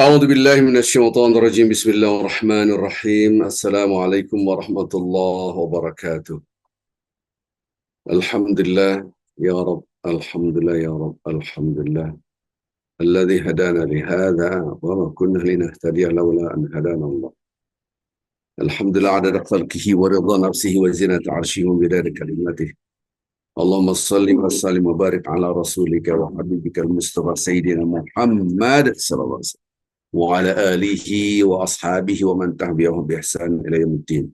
أعوذ بالله من الشيطان الرجيم بسم الله الرحمن الرحيم السلام عليكم ورحمة الله وبركاته. الحمد لله يا رب، الحمد لله يا رب، الحمد لله الذي هدانا لهذا وما كنا لنهتدي لولا أن هدانا الله. الحمد لله عدد خلقه ورضا نفسه وزنة عرشه ومداد كلماته. اللهم صل وسلم وبارك على رسولك وحبيبك المصطفى سيدنا محمد صلى الله عليه وسلم وعلى آله وأصحابه ومن تبعهم بإحسان إلى يوم الدين.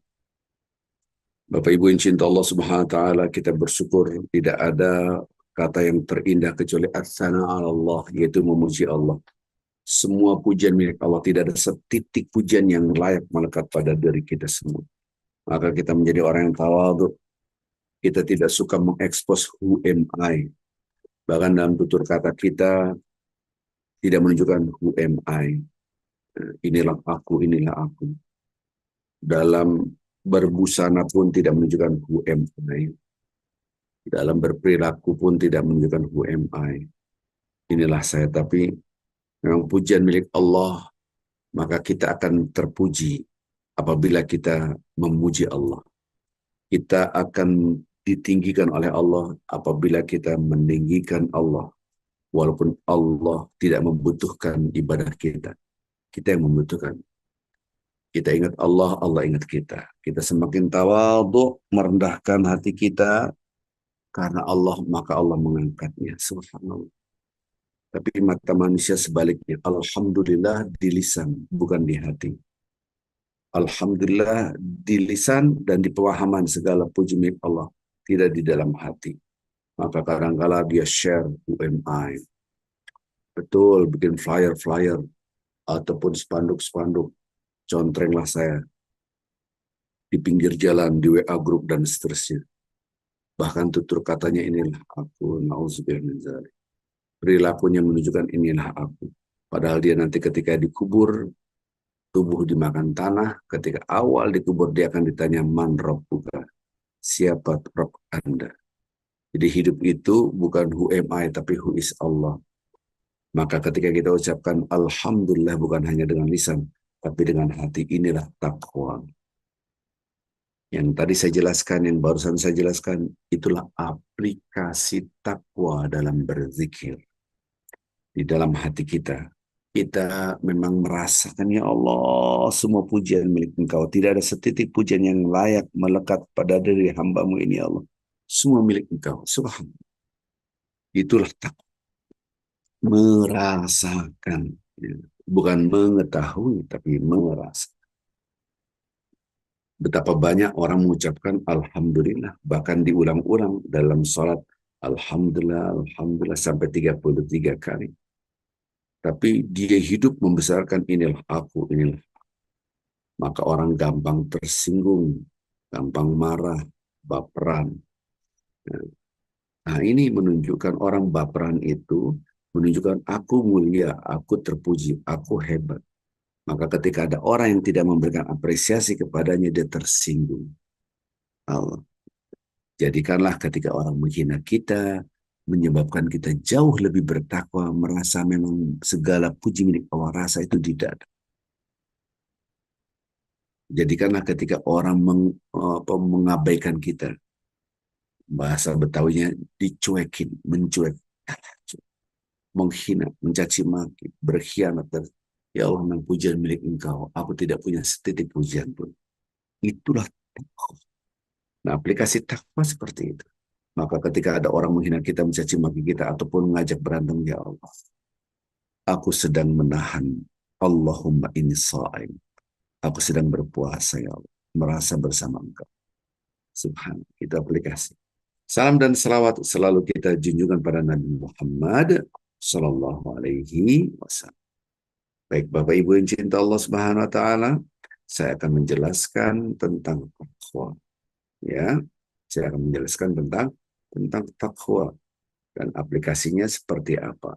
Bapak Ibu yang cinta Allah Subhanahu wa taala, kita bersyukur tidak ada kata yang terindah kecuali as-sana Allah, yaitu memuji Allah. Semua pujian milik Allah, tidak ada setitik pujian yang layak melekat pada diri kita semua. Maka kita menjadi orang yang tawadhu. Kita tidak suka mengekspos who am I. Bahkan dalam tutur kata kita tidak menunjukkan who am I. Inilah aku, inilah aku. Dalam berbusana pun tidak menunjukkan who am I. Dalam berperilaku pun tidak menunjukkan who am I. Inilah saya, tapi memang pujian milik Allah, maka kita akan terpuji apabila kita memuji Allah. Kita akan ditinggikan oleh Allah apabila kita meninggikan Allah. Walaupun Allah tidak membutuhkan ibadah kita. Kita yang membutuhkan. Kita ingat Allah, Allah ingat kita. Kita semakin tawadhu, merendahkan hati kita karena Allah, maka Allah mengangkatnya. Subhanallah. Tapi mata manusia sebaliknya. Alhamdulillah di lisan, bukan di hati. Alhamdulillah di lisan dan di pemahaman segala puji milik Allah. Tidak di dalam hati. Maka kadang-kala dia share UMI. Betul, bikin flyer-flyer. Ataupun spanduk-spanduk. Contrenglah saya. Di pinggir jalan, di WA group dan seterusnya. Bahkan tutur katanya inilah aku. Na'udzubillah min dzalik. Perilakunya menunjukkan inilah aku. Padahal dia nanti ketika dikubur, tubuh dimakan tanah. Ketika awal dikubur, dia akan ditanya, man rabbuka, siapa Rabb Anda. Jadi hidup itu bukan who am I, tapi who is Allah. Maka ketika kita ucapkan Alhamdulillah bukan hanya dengan lisan, tapi dengan hati, inilah taqwa. Yang tadi saya jelaskan, yang barusan saya jelaskan, itulah aplikasi takwa dalam berzikir. Di dalam hati kita, kita memang merasakan, ya Allah, semua pujian milik Engkau. Tidak ada setitik pujian yang layak melekat pada diri hamba-Mu ini, ya Allah. Semua milik Engkau. Subhanallah. Itulah takwa. Merasakan. Bukan mengetahui, tapi merasa. Betapa banyak orang mengucapkan Alhamdulillah, bahkan diulang-ulang dalam sholat. Alhamdulillah, Alhamdulillah, sampai 33 kali. Tapi dia hidup membesarkan inilah aku, inilah. Maka orang gampang tersinggung, gampang marah, baperan. Nah, ini menunjukkan orang baperan itu, menunjukkan aku mulia, aku terpuji, aku hebat. Maka ketika ada orang yang tidak memberikan apresiasi kepadanya, dia tersinggung. Allah. Jadikanlah ketika orang menghina kita, menyebabkan kita jauh lebih bertakwa, merasa memang segala puji milik Allah, rasa itu tidak ada. Jadikanlah ketika orang mengabaikan kita, bahasa Betawinya dicuekin, mencuek, menghina, mencaci maki, berkhianat. Ya Allah, memang pujian milik Engkau, aku tidak punya setitik pujian pun. Itulah takwa. Nah, aplikasi takwa seperti itu. Maka ketika ada orang menghina kita, mencaci maki kita, ataupun mengajak berantem, ya Allah, aku sedang menahan. Allahumma inni sha'im. Aku sedang berpuasa, ya Allah. Merasa bersama Engkau. Subhanallah. Itu aplikasi. Salam dan salawat selalu kita junjungan pada Nabi Muhammad Sallallahu Alaihi Wasallam. Baik Bapak Ibu yang cinta Allah Subhanahu Wa Taala, saya akan menjelaskan tentang takwa. Ya, saya akan menjelaskan tentang takwa dan aplikasinya seperti apa.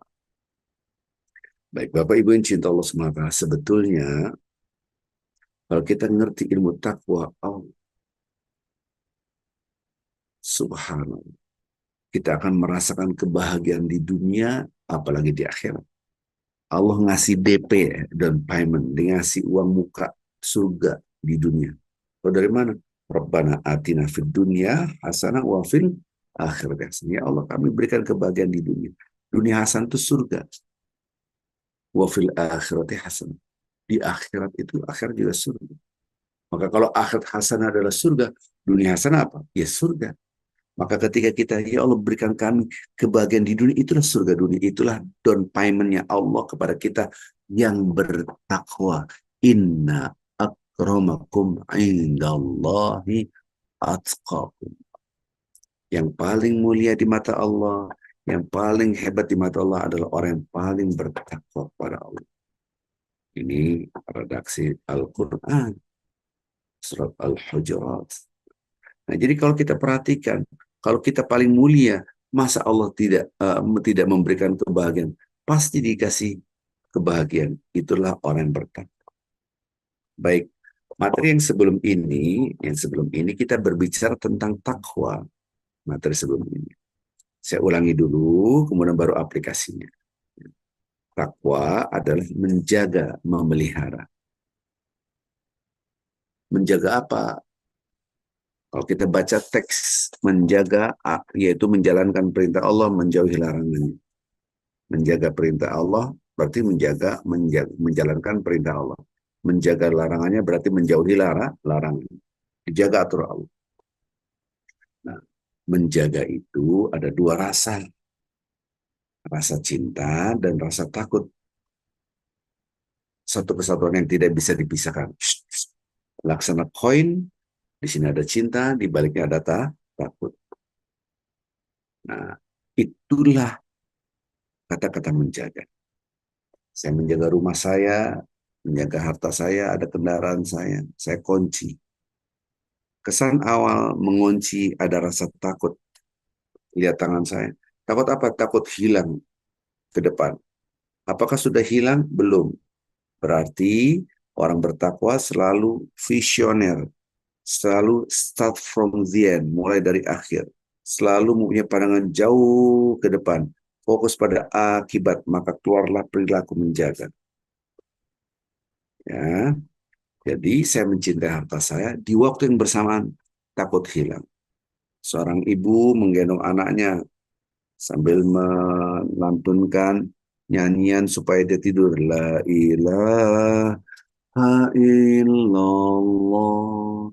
Baik Bapak Ibu yang cinta Allah Subhanahu Wa Taala, sebetulnya kalau kita ngerti ilmu takwa, Allah, kita akan merasakan kebahagiaan di dunia, apalagi di akhirat. Allah ngasih DP, down payment, dia ngasih uang muka surga di dunia. Kalau dari mana? Rabbana atina fid dunya hasanah wa fil akhirati hasanah. Ya Allah, kami berikan kebahagiaan di dunia. Dunia hasan itu surga. Wa fil akhirati hasanah. Di akhirat itu, akhirat juga surga. Maka kalau akhirat hasanah adalah surga, dunia hasanah apa? Ya surga. Maka ketika kita, ya Allah berikan kami kebahagiaan di dunia, itulah surga dunia. Itulah down payment-nya Allah kepada kita yang bertakwa. Inna akramakum indallahi atqakum. Yang paling mulia di mata Allah, yang paling hebat di mata Allah adalah orang yang paling bertakwa kepada Allah. Ini redaksi Al-Quran, surat Al-Hujurat. Nah, jadi kalau kita perhatikan, kalau kita paling mulia, masa Allah tidak memberikan kebahagiaan? Pasti dikasih kebahagiaan. Itulah orang yang bertakwa. Baik, materi yang sebelum ini kita berbicara tentang takwa. Materi sebelum ini. Saya ulangi dulu, kemudian baru aplikasinya. Takwa adalah menjaga, memelihara. Menjaga apa? Kalau kita baca teks menjaga, yaitu menjalankan perintah Allah, menjauhi larangannya. Menjaga perintah Allah berarti menjalankan perintah Allah. Menjaga larangannya berarti menjauhi larangan. Dijaga aturan Allah. Nah, menjaga itu ada dua rasa. Rasa cinta dan rasa takut. Satu kesatuan yang tidak bisa dipisahkan. Laksana koin, di sini ada cinta, di baliknya ada takut. Nah, itulah kata-kata menjaga. Saya menjaga rumah saya, menjaga harta saya, ada kendaraan saya kunci. Kesan awal mengunci ada rasa takut. Lihat tangan saya. Takut apa? Takut hilang ke depan. Apakah sudah hilang? Belum. Berarti orang bertakwa selalu visioner. Selalu start from the end, mulai dari akhir. Selalu mempunyai pandangan jauh ke depan. Fokus pada akibat, maka keluarlah perilaku menjaga. Ya, jadi saya mencintai harta saya di waktu yang bersamaan takut hilang. Seorang ibu menggendong anaknya sambil melantunkan nyanyian supaya dia tidur. La ilaha illallah,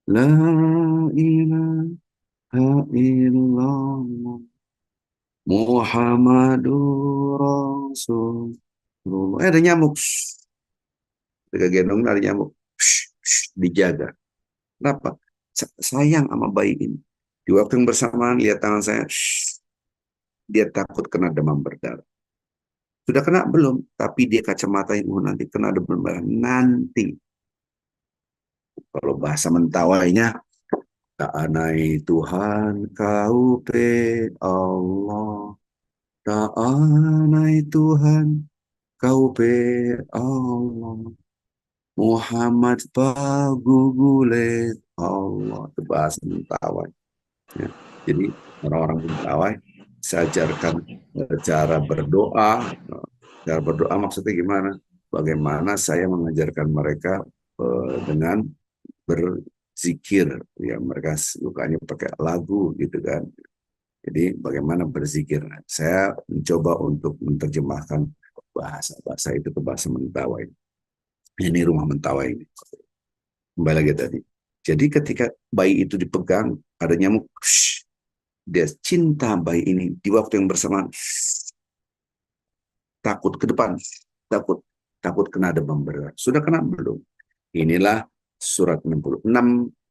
la ilaha illallah, Muhammadur Rasulullah. Ada nyamuk. Ketika gendong ada nyamuk. Dijaga. Kenapa? Sayang sama bayi ini. Di waktu yang bersamaan lihat tangan saya, dia takut kena demam berdarah. Sudah kena belum? Tapi dia kacamatanya, nanti kena demam berdarah. Nanti. Kalau bahasa mentawainya, ta'anai Tuhan kau pe Allah. Ta'anai Tuhan kau pe Allah. Muhammad pagugulet Allah. Itu bahasa mentawai. Ya. Jadi orang-orang mentawai saya ajarkan cara berdoa. Cara berdoa maksudnya gimana? Bagaimana saya mengajarkan mereka dengan berzikir. Ya, mereka sukanya pakai lagu gitu kan. Jadi bagaimana berzikir. Saya mencoba untuk menerjemahkan bahasa itu ke bahasa mentawai. Ini rumah mentawai ini. Kembali lagi tadi. Jadi ketika bayi itu dipegang, ada nyamuk, dia cinta bayi ini di waktu yang bersamaan. Takut ke depan, takut kena demam berdarah. Sudah kena belum? Inilah surat 66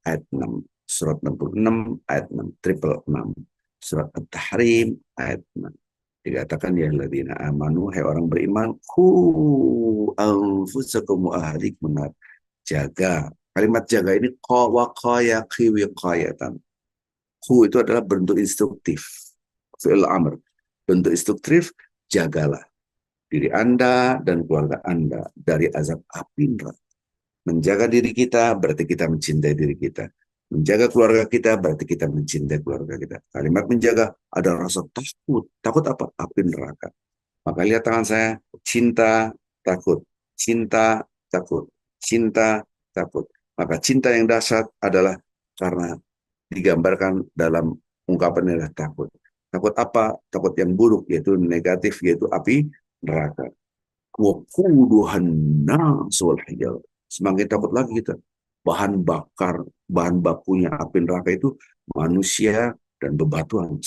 ayat 6. Surat 66 ayat 6, triple 6. Surat At-Tahrim ayat 6. Dikatakan ya alladzina amanu, hai orang beriman, ku anfusakum wa ahlikum nar. Jaga. Kalimat jaga ini waqaya wiqayatan. Ku itu adalah bentuk instruktif. Fi'il amr. Bentuk instruktif, jagalah diri Anda dan keluarga Anda dari azab api neraka. Menjaga diri kita berarti kita mencintai diri kita. Menjaga keluarga kita berarti kita mencintai keluarga kita. Kalimat menjaga ada rasa takut. Takut apa? Api neraka. Maka lihat tangan saya, cinta, takut, cinta, takut, cinta, takut. Maka cinta yang dahsyat adalah karena digambarkan dalam ungkapan adalah takut. Takut apa? Takut yang buruk, yaitu negatif, yaitu api neraka. Waquduhan nas wal hijar. Semakin takut lagi kita. Bahan bakar, bahan bakunya api neraka itu manusia dan bebatuan.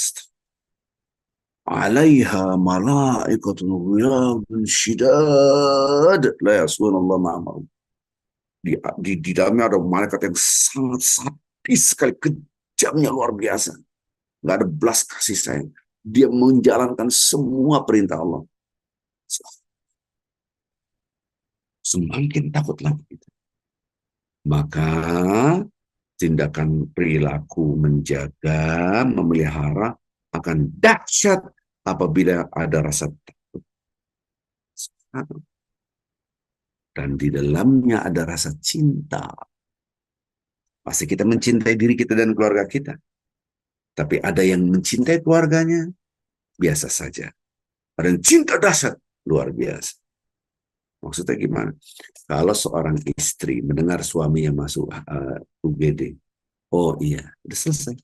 Alaiha malaikatun ghilazun syidad la yasuna Allah ma'amar. Di dalamnya ada malaikat yang sangat sadis sekali, kejamnya luar biasa. Nggak ada belas kasih sayang. Dia menjalankan semua perintah Allah. Semakin takut lagi kita. Maka tindakan perilaku menjaga, memelihara akan dahsyat apabila ada rasa takut. Dan di dalamnya ada rasa cinta. Pasti kita mencintai diri kita dan keluarga kita. Tapi ada yang mencintai keluarganya, biasa saja. Ada yang cinta dahsyat, luar biasa. Maksudnya gimana? Kalau seorang istri mendengar suaminya masuk UGD, oh iya, udah selesai.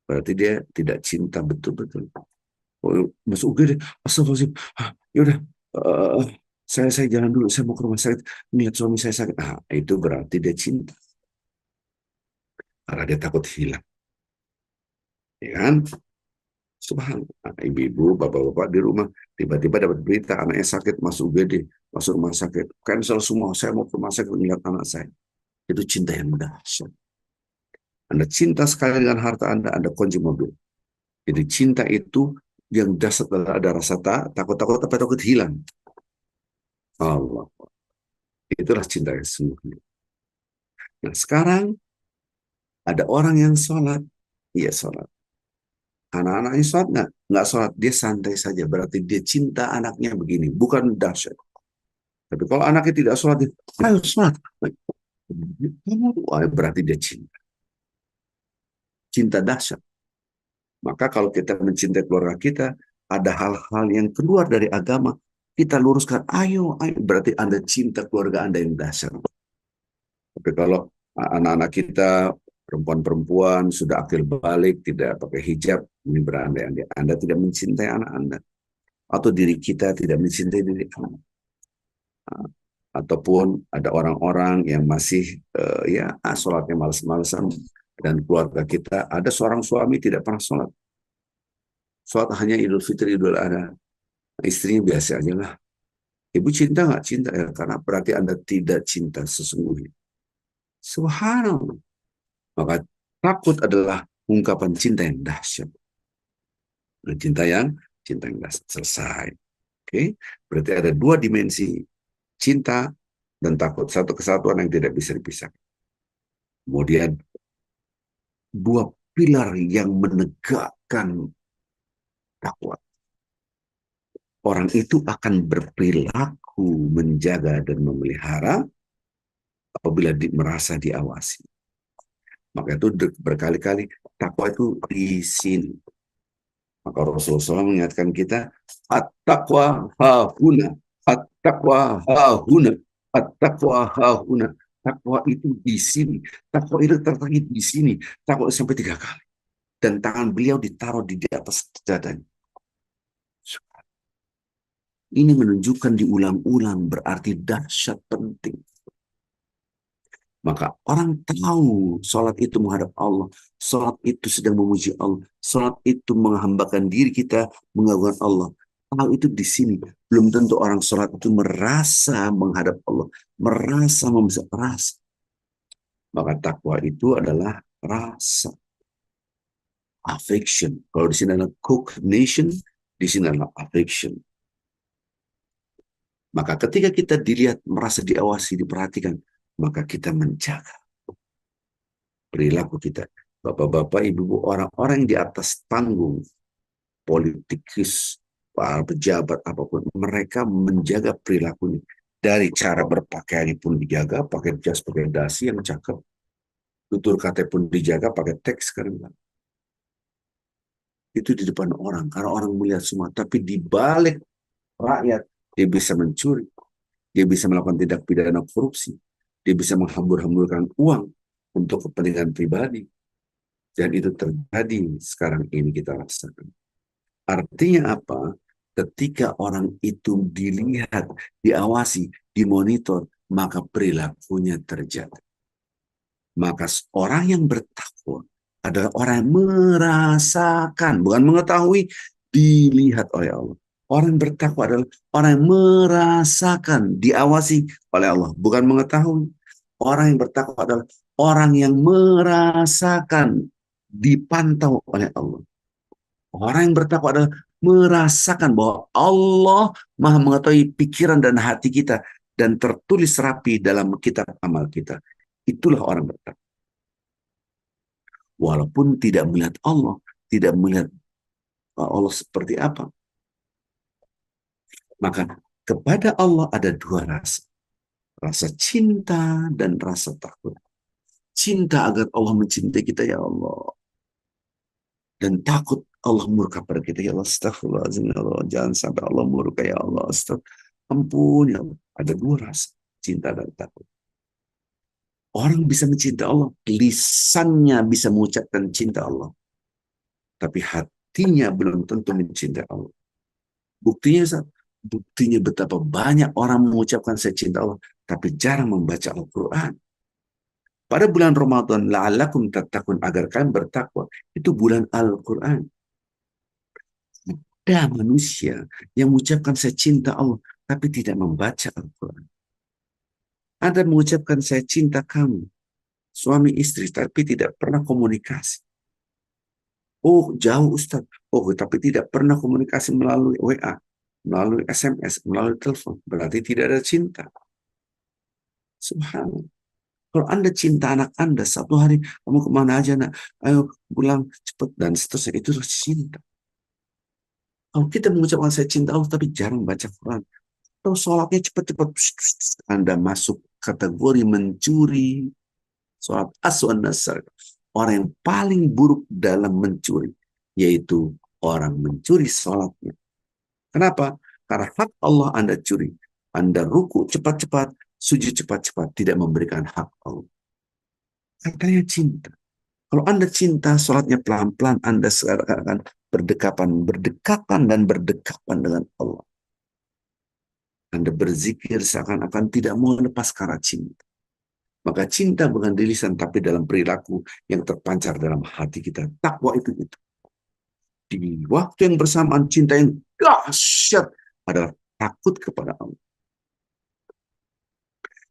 Berarti dia tidak cinta betul-betul. Oh, masuk UGD, astagfirullahaladzim. Yaudah, uh, saya jalan dulu, saya mau ke rumah sakit. Lihat suami saya sakit. Ah, itu berarti dia cinta. Karena dia takut hilang. Ya kan? Subhanallah, ibu-ibu, bapak-bapak di rumah tiba-tiba dapat berita anaknya sakit masuk UGD, masuk rumah sakit, cancel semua, saya mau ke rumah sakit melihat anak saya. Itu cinta yang dahsyat. Anda cinta sekali dengan harta Anda, Anda kunci mobil. Jadi cinta itu yang dahsyat adalah ada rasa takut-takut apa takut hilang. Allah, itulah cinta yang sungguh. Nah sekarang ada orang yang sholat, iya sholat. Anak-anaknya sholat nggak? Nggak sholat, dia santai saja. Berarti dia cinta anaknya begini, bukan dahsyat. Tapi kalau anaknya tidak sholat, dia, ayo sholat. Berarti dia cinta. Cinta dahsyat. Maka kalau kita mencintai keluarga kita, ada hal-hal yang keluar dari agama, kita luruskan, ayo, ayo. Berarti Anda cinta keluarga Anda yang dahsyat. Tapi kalau anak-anak kita, perempuan-perempuan, sudah akil balik, tidak pakai hijab, ini berandai-andai. Anda tidak mencintai anak Anda. Atau diri kita tidak mencintai diri Anda. Ataupun ada orang-orang yang masih sholatnya malas-malasan dan keluarga kita ada seorang suami tidak pernah sholat hanya Idul Fitri, Idul Adha, istrinya biasa aja lah. Ibu cinta nggak? Cinta ya, karena berarti Anda tidak cinta sesungguhnya. Subhanallah. Maka takut adalah ungkapan cinta yang dahsyat. Cinta yang dahsyat selesai. Oke, berarti ada dua dimensi, cinta dan takut, satu kesatuan yang tidak bisa dipisahkan. Kemudian dua pilar yang menegakkan takwa. Orang itu akan berperilaku menjaga dan memelihara apabila merasa diawasi. Maka itu berkali-kali takwa itu di sini. Maka Rasulullah SAW mengingatkan kita, at-taqwa hahuna, at-taqwa hahuna, at-taqwa hahuna. Takwa itu di sini. Takwa itu tertangit di sini. Takwa sampai 3 kali. Dan tangan beliau ditaruh di atas dadanya. Ini menunjukkan diulang-ulang berarti dahsyat penting. Maka orang tahu sholat itu menghadap Allah. Sholat itu sedang memuji Allah. Sholat itu menghambakan diri kita mengagungkan Allah. Tahu itu di sini. Belum tentu orang sholat itu merasa menghadap Allah. Merasa memuji rasa. Maka takwa itu adalah rasa. Affection. Kalau di sini adalah cognition, di sini adalah affection. Maka ketika kita dilihat, merasa diawasi, diperhatikan, maka kita menjaga perilaku kita. Bapak-bapak, ibu-ibu, orang-orang yang di atas panggung, politikus, para pejabat, apapun, mereka menjaga perilakunya. Dari cara berpakaian pun dijaga, pakai jas, pakai dasi yang cakep. Tutur kata pun dijaga, pakai teks sekarang. itu di depan orang, karena orang melihat semua. Tapi di balik rakyat, dia bisa mencuri, dia bisa melakukan tindak pidana korupsi, dia bisa menghambur-hamburkan uang untuk kepentingan pribadi. Dan itu terjadi sekarang ini kita rasakan. Artinya apa? Ketika orang itu dilihat, diawasi, dimonitor, maka perilakunya terjadi. Maka orang yang bertakwa adalah orang yang merasakan, bukan mengetahui, dilihat oleh Allah. Orang yang bertakwa adalah orang yang merasakan, diawasi oleh Allah, bukan mengetahui. Orang yang bertakwa adalah orang yang merasakan, dipantau oleh Allah. Orang yang bertakwa adalah merasakan bahwa Allah Maha mengetahui pikiran dan hati kita dan tertulis rapi dalam kitab amal kita. Itulah orang bertakwa. Walaupun tidak melihat Allah, tidak melihat Allah seperti apa. Maka kepada Allah ada dua rasa. Rasa cinta dan rasa takut. Cinta agar Allah mencintai kita, ya Allah. Dan takut Allah murka pada kita, ya Allah. Astagfirullahaladzim, ya Allah. Jangan sampai Allah murka, ya Allah. Ampun, ya Allah. Ada dua rasa, cinta dan takut. Orang bisa mencintai Allah, lisannya bisa mengucapkan cinta Allah. Tapi hatinya belum tentu mencintai Allah. Buktinya, buktinya betapa banyak orang mengucapkan saya cinta Allah, tapi jarang membaca Al-Quran. Pada bulan Ramadan, la'allakum tattaqun, agar kalian bertakwa, itu bulan Al-Quran. Ada manusia yang mengucapkan saya cinta Allah, tapi tidak membaca Al-Quran. Ada mengucapkan saya cinta kamu, suami istri, tapi tidak pernah komunikasi. Oh, jauh Ustaz. Oh, tapi tidak pernah komunikasi melalui WA, melalui SMS, melalui telepon. Berarti tidak ada cinta. Subhanallah. Kalau Anda cinta anak Anda, satu hari, kamu kemana aja nak? Ayo pulang cepat, dan seterusnya. Itu cinta. Kalau kita mengucapkan saya cinta Allah, tapi jarang baca Quran. Atau sholatnya cepat-cepat, Anda masuk kategori mencuri. Sholat aswan nasar. Orang yang paling buruk dalam mencuri, yaitu orang mencuri sholatnya. Kenapa? Karena hak Allah Anda curi. Anda ruku cepat-cepat, sujud cepat-cepat, tidak memberikan hak Allah. Katanya cinta. Kalau Anda cinta, sholatnya pelan-pelan, Anda sekarang akan berdekatan dan berdekatan dengan Allah. Anda berzikir seakan-akan tidak mau lepas karena cinta. Maka cinta bukan di lisan, tapi dalam perilaku yang terpancar dalam hati kita. Takwa itu. Di waktu yang bersamaan, cinta yang dahsyat adalah takut kepada Allah.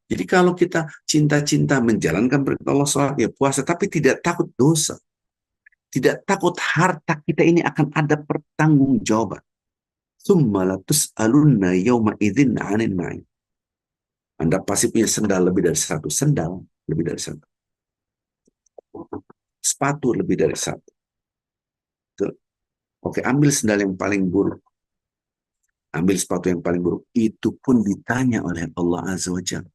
Jadi kalau kita cinta-cinta menjalankan perintah Allah, sholat, ya puasa, tapi tidak takut dosa. Tidak takut harta kita ini akan ada pertanggungjawaban. Tsumma latus'alunna yawma idzin 'anil na'im. Anda pasti punya sendal lebih dari satu. Sendal lebih dari satu. Sepatu lebih dari satu. Oke, ambil sendal yang paling buruk. Ambil sepatu yang paling buruk. Itu pun ditanya oleh Allah Azza wa Jalla.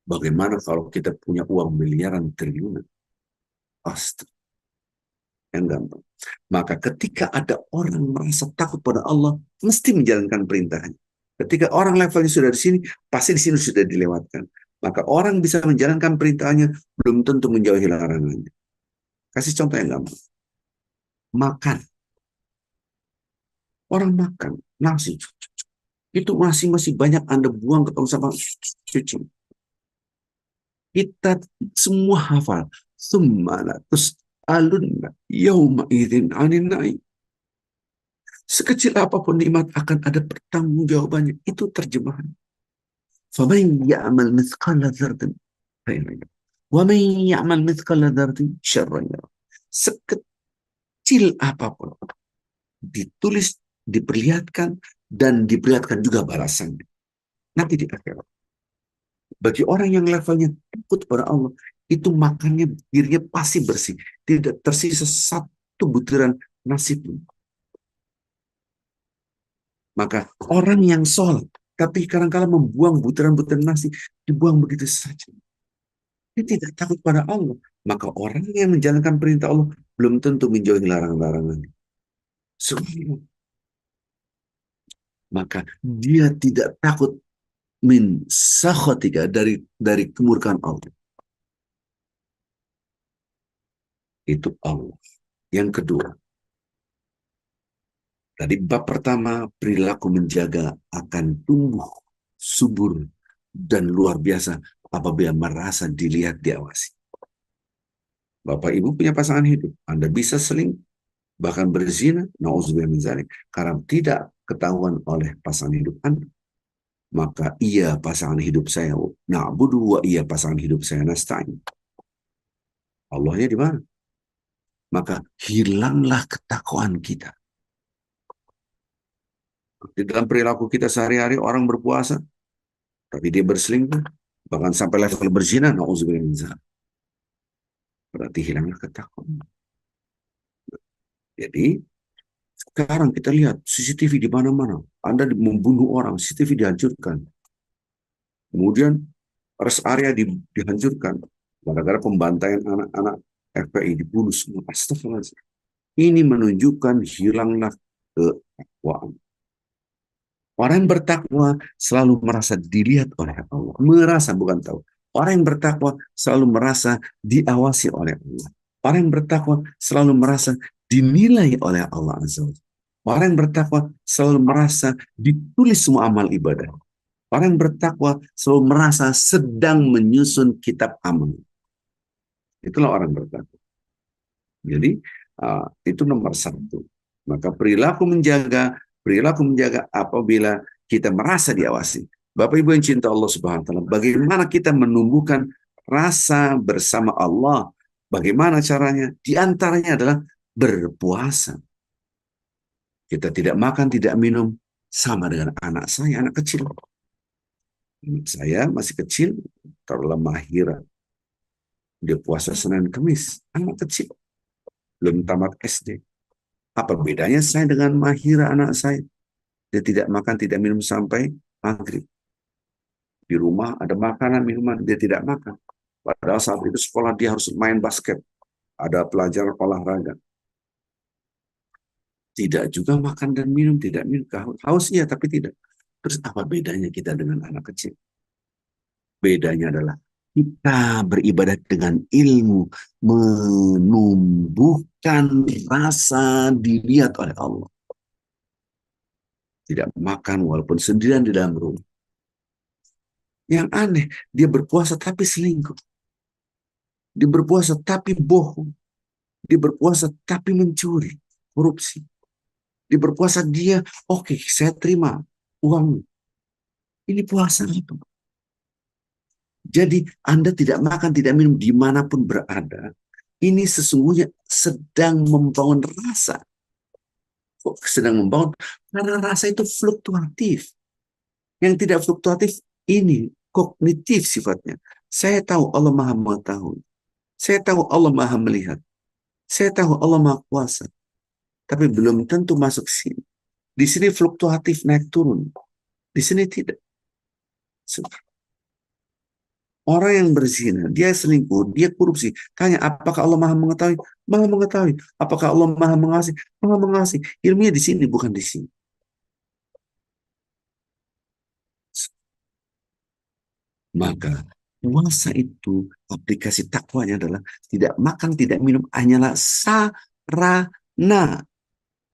Bagaimana kalau kita punya uang miliaran triliunan? Astaga. Yang gampang. Maka ketika ada orang merasa takut pada Allah, mesti menjalankan perintahnya. Ketika orang levelnya sudah di sini, pasti di sini sudah dilewatkan. Maka orang bisa menjalankan perintahnya, belum tentu menjauhi larangannya. Kasih contoh yang gampang. Makan. Orang makan nasi. Itu masih banyak Anda buang ke tong sampah, cuci. Kita semua hafal. Summa tus'alunna yawma idzin 'anil na'im. Sekecil apapun nikmat akan ada pertanggungjawabannya. Itu terjemahan. Faman ya'mal mithqala dzarratin khairan yarah. Wa man ya'mal mithqala dzarratin syarran yarah. Sekecil apapun ditulis, diperlihatkan, dan diperlihatkan juga balasannya. Nanti di akhirat. Bagi orang yang levelnya takut pada Allah, itu makannya dirinya pasti bersih. Tidak tersisa satu butiran nasi pun. Maka orang yang sholat, tapi kadang-kadang membuang butiran-butiran nasi, dibuang begitu saja. Dia tidak takut pada Allah. Maka orang yang menjalankan perintah Allah belum tentu menjauhi larangan-larangan. Maka dia tidak takut min sakhatika, dari kemurkaan Allah. Itu Allah. Yang kedua, tadi bab pertama, perilaku menjaga akan tumbuh subur dan luar biasa apabila merasa dilihat, diawasi. Bapak Ibu punya pasangan hidup, Anda bisa selingkuh, bahkan berzina, na'udzubillah min dzalik, karena tidak ketahuan oleh pasangan hidup Anda. Maka ia pasangan hidup saya na'budu, wa ia pasangan hidup saya nasta'in. Allahnya di mana? Maka hilanglah ketakwaan kita. Di dalam perilaku kita sehari-hari, orang berpuasa, tapi dia berselingkuh, bahkan sampai level berzina, na'udzubillah min dzalik. Berarti hilanglah ketakwaan. Jadi, sekarang kita lihat CCTV di mana-mana. Anda membunuh orang, CCTV dihancurkan. Kemudian rest area dihancurkan. Gara-gara pembantaian anak-anak FPI dibunuh semua. Astagfirullahaladzim. Ini menunjukkan hilanglah ketakwaan. Orang yang bertakwa selalu merasa dilihat oleh Allah. Merasa, bukan tahu. Orang yang bertakwa selalu merasa diawasi oleh Allah. Orang yang bertakwa selalu merasa dinilai oleh Allah Azza wa Jalla. Orang yang bertakwa selalu merasa ditulis semua amal ibadah. Orang yang bertakwa selalu merasa sedang menyusun kitab amal. Itulah orang bertakwa. Jadi itu nomor satu. Maka perilaku menjaga apabila kita merasa diawasi. Bapak Ibu yang cinta Allah Subhanahu wa taala, bagaimana kita menumbuhkan rasa bersama Allah? Bagaimana caranya? Di antaranya adalah berpuasa. Kita tidak makan, tidak minum, sama dengan anak saya, anak kecil. Anak saya masih kecil, terlalu mahir. Dia puasa Senin Kamis, anak kecil, belum tamat SD. Apa bedanya saya dengan Mahira, anak saya? Dia tidak makan, tidak minum sampai maghrib. Di rumah ada makanan, minuman, dia tidak makan. Padahal saat itu sekolah dia harus main basket. Ada pelajaran olahraga. Tidak juga makan dan minum, tidak minum. Haus iya, tapi tidak. Terus apa bedanya kita dengan anak kecil? Bedanya adalah kita beribadah dengan ilmu, menumbuhkan rasa dilihat oleh Allah. Tidak makan walaupun sendirian di dalam rumah. Yang aneh, dia berpuasa tapi selingkuh. Dia berpuasa tapi bohong. Dia berpuasa tapi mencuri, korupsi. Dia berpuasa dia, oke, saya terima uang. Ini puasa itu. Jadi Anda tidak makan, tidak minum dimanapun berada. Ini sesungguhnya sedang membangun rasa. Kok sedang membangun? Karena rasa itu fluktuatif. Yang tidak fluktuatif ini kognitif sifatnya. Saya tahu Allah Maha Mengetahui. Saya tahu Allah Maha Melihat. Saya tahu Allah Maha Kuasa. Tapi belum tentu masuk sini. Di sini fluktuatif naik turun. Di sini tidak. Orang yang berzina, dia selingkuh, dia korupsi. Tanya, apakah Allah Maha Mengetahui? Maha Mengetahui. Apakah Allah Maha Mengasihi? Maha Mengasihi. Ilmunya di sini, bukan di sini. Maka puasa itu, aplikasi takwanya adalah tidak makan, tidak minum, hanyalah sarana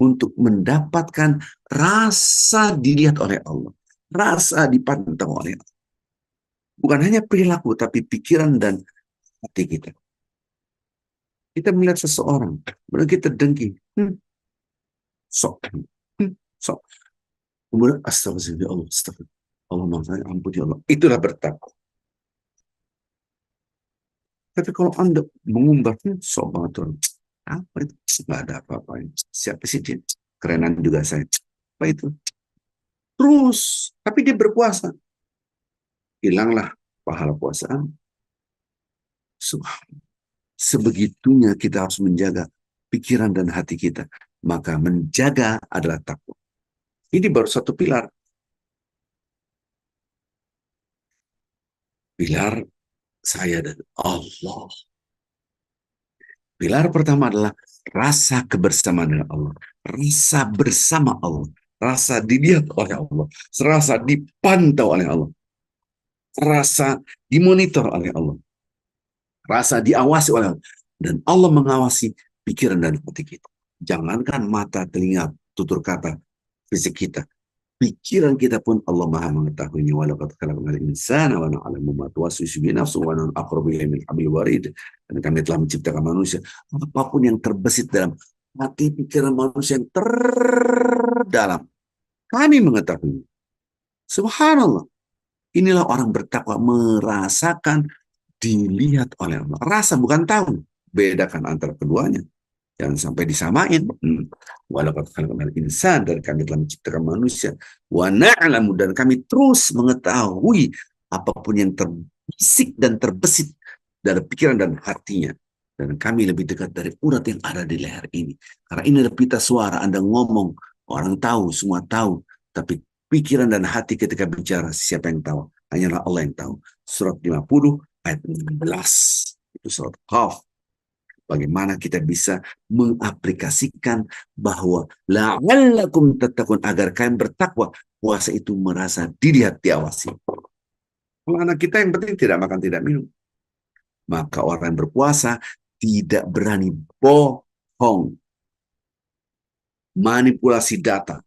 untuk mendapatkan rasa dilihat oleh Allah. Rasa dipantau oleh Allah. Bukan hanya perilaku, tapi pikiran dan hati kita. Kita melihat seseorang, kemudian kita dengki. Sok. Sok. Kemudian astagfirullah, Allah, astagfirullah. Allah maafkan, ampun ya Allah. Itulah bertakwa. Tapi kalau Anda mengumbar, sok banget tuh. Apa itu? Nggak ada apa-apa. Siapa sih dia? Kerenan juga saya. Apa itu? Terus. Tapi dia berpuasa. Hilanglah pahala puasaan. Sebegitunya kita harus menjaga pikiran dan hati kita. Maka menjaga adalah takwa. Ini baru satu pilar. Pilar saya dan Allah. Pilar pertama adalah rasa kebersamaan dengan Allah. Rasa bersama Allah. Rasa dilihat oleh Allah. Rasa dipantau oleh Allah. Rasa dimonitor oleh Allah. Rasa diawasi oleh Allah. Dan Allah mengawasi pikiran dan hati kita. Jangankan mata, telinga, tutur kata, fisik kita. Pikiran kita pun Allah Maha mengetahuinya. Walaqad khalaqnal insana wa na'lamu ma tuwaswisu bi nafsihi wa nahnu aqrabu ilaihi min hablil warid. Dan kami telah menciptakan manusia. Apapun yang terbesit dalam hati pikiran manusia yang terdalam, kami mengetahui. Subhanallah. Inilah orang bertakwa merasakan dilihat oleh Allah. Rasa bukan tahu. Bedakan antara keduanya. Jangan sampai disamain. Walaupun khalaqnal insan, dan kami telah menciptakan manusia. Wa na'lamu, dan kami terus mengetahui apapun yang terbisik dan terbesit dari pikiran dan hatinya. Dan kami lebih dekat dari urat yang ada di leher ini. Karena ini adalah pita suara. Anda ngomong, orang tahu, semua tahu. Tapi pikiran dan hati ketika bicara, siapa yang tahu? Hanyalah Allah yang tahu. Surat 50 ayat 16. Itu surat Qaf. Bagaimana kita bisa mengaplikasikan bahwa la'allakum tattaqun, agar kalian bertakwa. Puasa itu merasa dilihat, diawasi. Kalau anak kita yang penting tidak makan, tidak minum. Maka orang yang berpuasa tidak berani bohong. Manipulasi data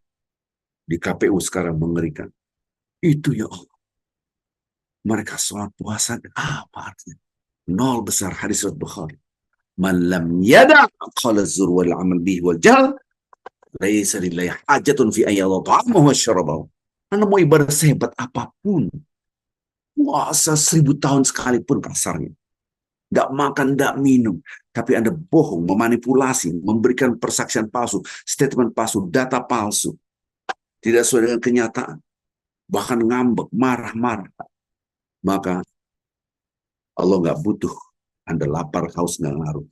di KPU sekarang mengerikan. Itu ya Allah. Mereka sholat puasa, apa artinya? Nol besar. Hadis riwayat Bukhari. Man lam yada' qala zur wal amal bihi wal jahl laisa lillahi hajatun fi ayyadha ta'amahu wa syarabahu. Anda mau ibadah sehebat apapun, puasa 1000 tahun sekalipun kasarnya, nggak makan, nggak minum, tapi Anda bohong, memanipulasi, memberikan persaksian palsu, statement palsu, data palsu, tidak sesuai dengan kenyataan, bahkan ngambek, marah-marah, maka Allah nggak butuh Anda lapar, haus, nggak ngaruh.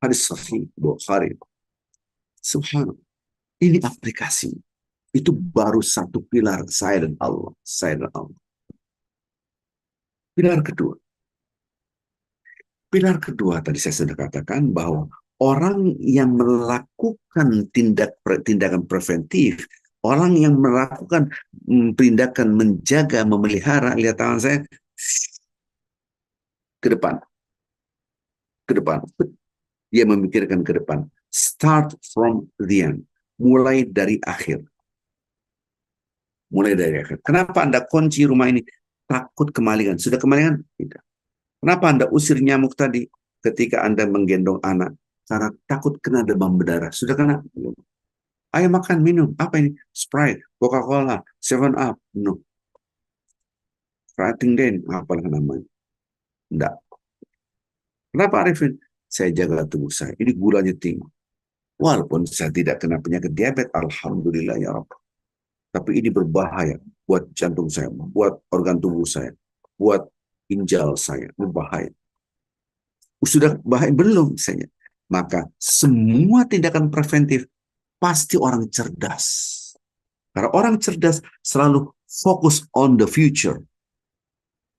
Hadis sahih Bukhari. Subhanallah. Ini aplikasi. Itu baru satu pilar saya dan Allah. Saya dan Allah. Pilar kedua. Pilar kedua tadi saya sudah katakan bahwa orang yang melakukan tindakan preventif, orang yang melakukan tindakan menjaga, memelihara, lihat tangan saya, ke depan. Ke depan. Dia memikirkan ke depan. Start from the end. Mulai dari akhir. Mulai dari akhir. Kenapa Anda kunci rumah ini? Takut kemalingan. Sudah kemalingan? Tidak. Kenapa Anda usir nyamuk tadi ketika Anda menggendong anak? Karena takut kena demam berdarah. Sudah kena? Belum. Ayo makan, minum. Apa ini? Sprite, Coca-Cola, 7-Up. No. Fighting Den, apalah namanya. Enggak. Kenapa Arifin? Saya jaga tubuh saya. Ini gulanya tinggi. Walaupun saya tidak kena penyakit diabetes, alhamdulillah ya Rabb. Tapi ini berbahaya buat jantung saya, buat organ tubuh saya, buat ginjal saya. Berbahaya. Sudah bahaya belum saya? Maka semua tindakan preventif pasti orang cerdas. Karena orang cerdas selalu fokus on the future.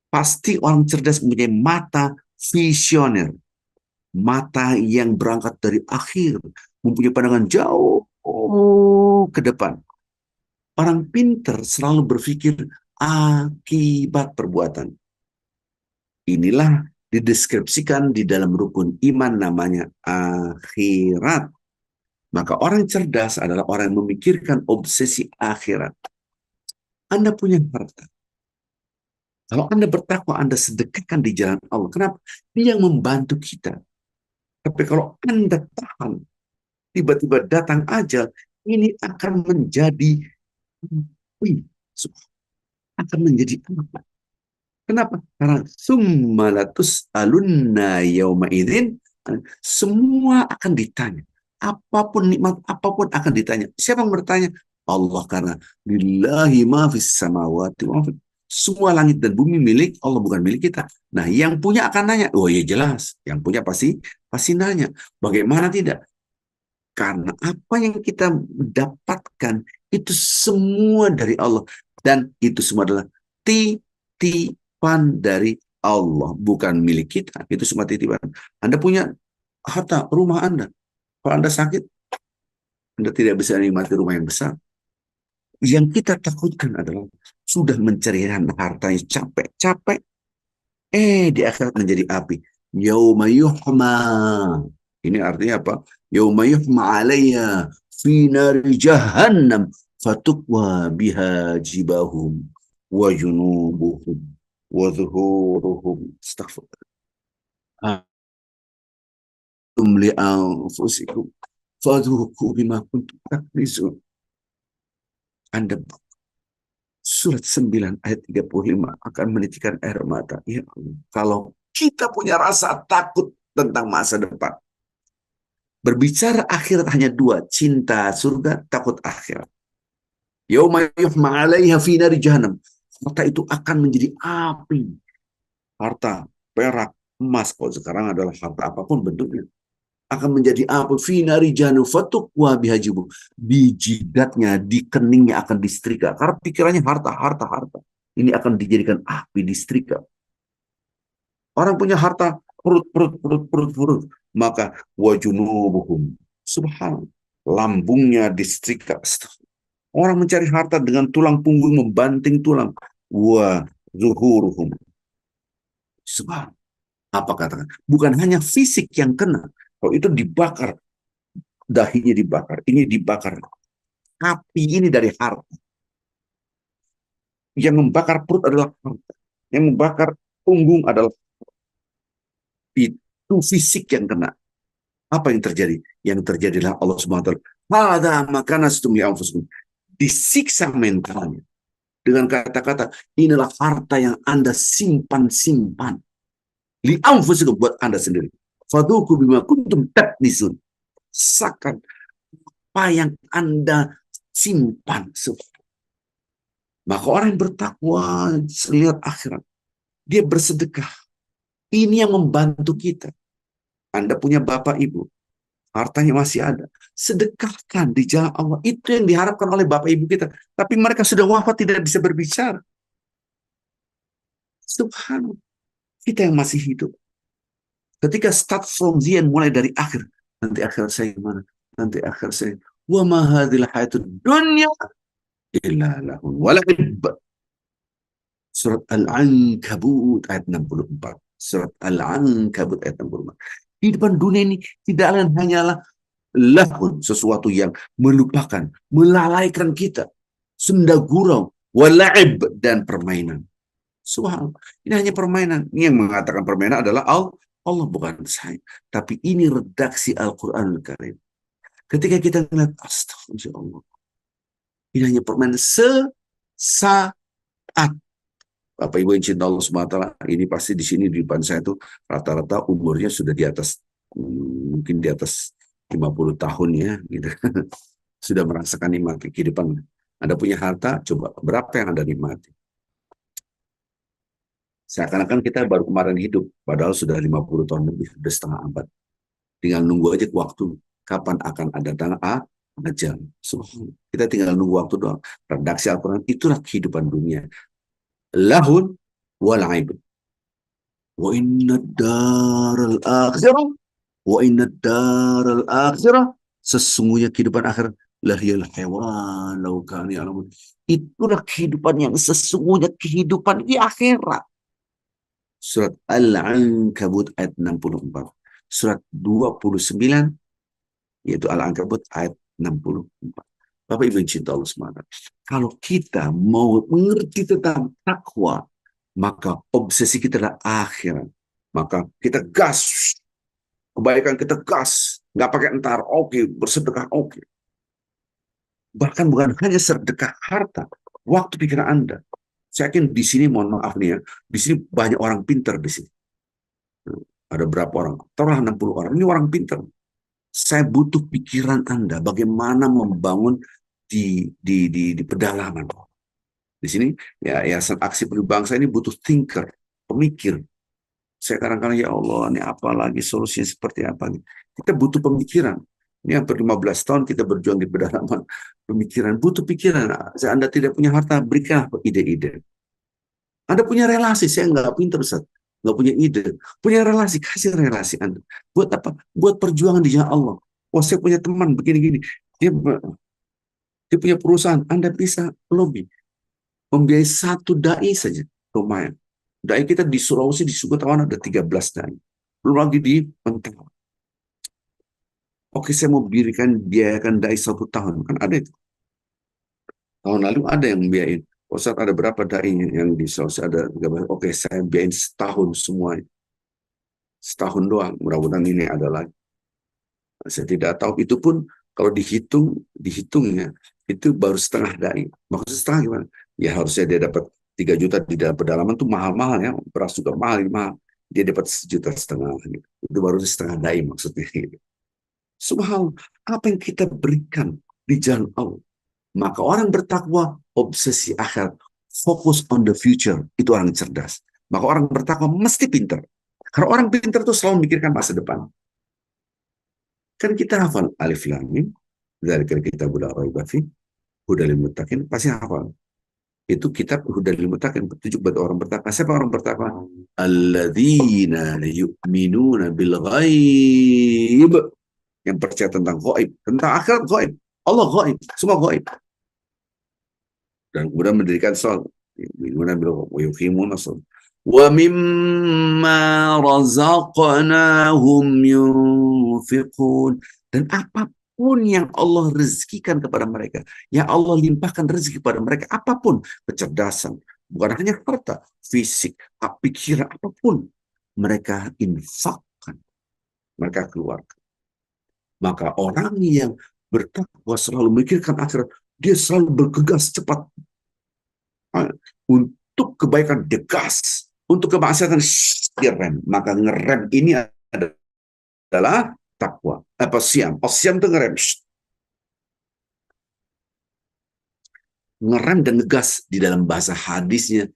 Pasti orang cerdas mempunyai mata visioner. Mata yang berangkat dari akhir. Mempunyai pandangan jauh ke depan. Orang pintar selalu berpikir akibat perbuatan. Inilah dideskripsikan di dalam rukun iman namanya akhirat. Maka orang cerdas adalah orang yang memikirkan obsesi akhirat. Anda punya harta. Kalau Anda bertakwa, Anda sedekahkan di jalan Allah. Kenapa? Dia yang membantu kita. Tapi kalau Anda tahan, tiba-tiba datang ajal, ini akan menjadi akan menjadi apa? Kenapa? Karena summalatus alunna yauma idzin, semua akan ditanya. Apapun nikmat, apapun akan ditanya. Siapa yang bertanya? Allah, karena lillahi ma fis samawati wa fil. Semua langit dan bumi milik Allah, bukan milik kita. Nah, yang punya akan nanya. Oh ya jelas, yang punya pasti nanya. Bagaimana tidak? Karena apa yang kita dapatkan itu semua dari Allah, dan itu semua adalah titipan dari Allah, bukan milik kita. Itu semua titipan. Anda punya harta rumah Anda. Kalau Anda sakit, Anda tidak bisa menikmati rumah yang besar. Yang kita takutkan adalah sudah mencari harta yang capek-capek, di akhirat menjadi api. Yauma yuhma. Ini artinya apa? Yauma yuhma alaiha fi nari jahannam fatukwa biha jibahum wa junubuhum wa zuhuruhum. Astaghfirullah. Li anfusikum fadhuku bima kuntum taknizun. Anda surat 9 ayat 35 akan menitikan air mata. Ya Allah, kalau kita punya rasa takut tentang masa depan. Berbicara akhirat hanya dua, cinta surga, takut akhirat. Yauma yuhma 'alaiha fi nari jahannam. Harta itu akan menjadi api. Harta, perak, emas, kalau sekarang adalah harta apapun bentuknya, akan menjadi api fi nari jahannam fatukwa bihajibu. Di jidatnya, di keningnya akan disetrika. Karena pikirannya harta, harta, harta. Ini akan dijadikan api disetrika. Orang punya harta, perut, perut, perut, perut, perut. Maka wajunubuhum. Subhanallah. Lambungnya disetrika. Orang mencari harta dengan tulang punggung membanting tulang. Wa zuhuruhum. Subhanallah. Apa katakan? Bukan hanya fisik yang kena. Kalau itu dibakar, dahinya dibakar, ini dibakar. Api ini dari harta. Yang membakar perut adalah harta. Yang membakar punggung adalah itu fisik yang kena. Apa yang terjadi? Yang terjadilah Allah SWT. Hada makana stum li anfusikum. Disiksa mentalnya. Dengan kata-kata, inilah harta yang Anda simpan-simpan. Li anfusikum, buat Anda sendiri. Fadhuku bima kuntum taknizun. Sakan apa yang Anda simpan. Maka orang yang bertakwa selihat akhirat, dia bersedekah. Ini yang membantu kita. Anda punya bapak ibu, hartanya masih ada. Sedekahkan di jalan Allah. Itu yang diharapkan oleh bapak ibu kita. Tapi mereka sudah wafat, tidak bisa berbicara. Subhanallah. Kita yang masih hidup. Ketika start from the end, mulai dari akhir. Nanti akhir saya mana? Nanti akhir saya. Wa ma hadhil hayatud dunya illa lahun wa la'ib. Surat Al-Ankabut ayat 64. Surat Al-Ankabut ayat 64. Di depan dunia ini tidak lain hanyalah lahun, sesuatu yang melupakan, melalaikan kita, senda gurau, wala'ib, dan permainan. Subhanallah. Ini hanya permainan. Ini yang mengatakan permainan adalah Allah, bukan saya. Tapi ini redaksi Al-Quran Al-Karim. Ketika kita melihat, astagfirullah, ini hanya permainan sesaat. Bapak Ibu yang cinta Allah SWT, ini pasti di sini di depan saya itu rata-rata umurnya sudah di atas, mungkin di atas 50 tahun ya, gitu. Sudah merasakan nikmat kehidupan. Anda punya harta, coba berapa yang Anda nikmati? Seakan-akan kita baru kemarin hidup, padahal sudah 50 tahun lebih, sudah setengah abad. Tinggal nunggu aja waktu, kapan akan ada datang ajal. Kita tinggal nunggu waktu doang. Redaksi Al-Quran, itulah kehidupan dunia. Lahun wal'aib. Wa inna daral akhirah. Wa inna daral akhirah. Sesungguhnya kehidupan akhir. Lahiyal hewan laukani alamun. Itulah kehidupan yang sesungguhnya, kehidupan di akhirat. Surat Al-Ankabut ayat 64. Surat 29, yaitu Al-Ankabut ayat 64. Bapak Ibu yang cinta Allah SWT. Kalau kita mau mengerti tentang takwa, maka obsesi kita adalah akhirat. Maka kita gas. Kebaikan kita gas. Nggak pakai entar, oke. Bersedekah, oke. Bahkan bukan hanya sedekah harta. Waktu pikiran Anda. Saya yakin di sini, mohon maaf nih ya, di sini banyak orang pintar di sini. Ada berapa orang? Taruhlah 60 orang. Ini orang pintar. Saya butuh pikiran Anda bagaimana membangun di pedalaman. Di sini ya Yayasan Aksi Peduli Bangsa ini butuh thinker, pemikir. Saya kadang-kadang, ya Allah, ini apa lagi solusinya seperti apa nih? Kita butuh pemikiran. Ini hampir 15 tahun kita berjuang di pedalaman. Pemikiran, butuh pikiran. Saya Anda tidak punya harta, berikan ide-ide. Anda punya relasi, saya nggak pintar, Ustaz. nggak punya ide, punya relasi, kasih relasi Anda. Buat apa? Buat perjuangan di jalan Allah. Oh, saya punya teman begini-gini. Dia, dia punya perusahaan. Anda bisa lobby. Membiayai satu dai saja. Lumayan. Dai kita di Sulawesi, di Suku Tawana ada 13 dai. Belum lagi di Mentawai. Oke, saya mau biayakan dai 1 tahun. Kan ada itu. Tahun lalu ada yang biayain. Ustaz, ada berapa dai yang di Sulawesi ada 13? Oke, saya biayain setahun semuanya. Setahun doang. Mudah-mudahan ini ada lagi. Saya tidak tahu. Itu pun kalau dihitungnya, itu baru setengah dai. Maksudnya setengah gimana? Ya harusnya dia dapat 3 juta di dalam pedalaman tuh mahal-mahal ya. Beras juga mahal, mahal. Dia dapat 1,5 juta gitu. Itu baru setengah dai maksudnya gitu. Subhanallah, apa yang kita berikan di jalan Allah. Maka orang bertakwa, obsesi akhirat, fokus on the future, itu orang cerdas. Maka orang bertakwa mesti pintar. Karena orang pintar itu selalu memikirkan masa depan. Kan kita hafal alif lam mim, dari kitab la raiba fi, hudal lil muttaqin, pasti hafal. Itu kitab hudal lil muttaqin, petunjuk buat orang bertakwa. Siapa orang bertakwa? Alladzina yu'minuna bil ghaib, yang percaya tentang gaib, tentang akhirat gaib. Allah gaib, semua gaib. Dan kemudian mendirikan salat, yu'minuna bil ghaib wa yuqimuna shalah. Wa mimma razaqnahum yunfiqun, dan apapun yang Allah rezekikan kepada mereka, yang Allah limpahkan rezeki kepada mereka, apapun, kecerdasan, bukan hanya harta, fisik, pikiran, apapun, mereka infakkan, mereka keluarkan. Maka orang yang bertakwa selalu memikirkan akhirat, dia selalu bergegas cepat untuk kebaikan, degas. Untuk kemaksiatan, direm. Maka ngerem ini adalah takwa. Apa siam? Oh, siam itu ngerem. Ngerem dan ngegas di dalam bahasa hadisnya.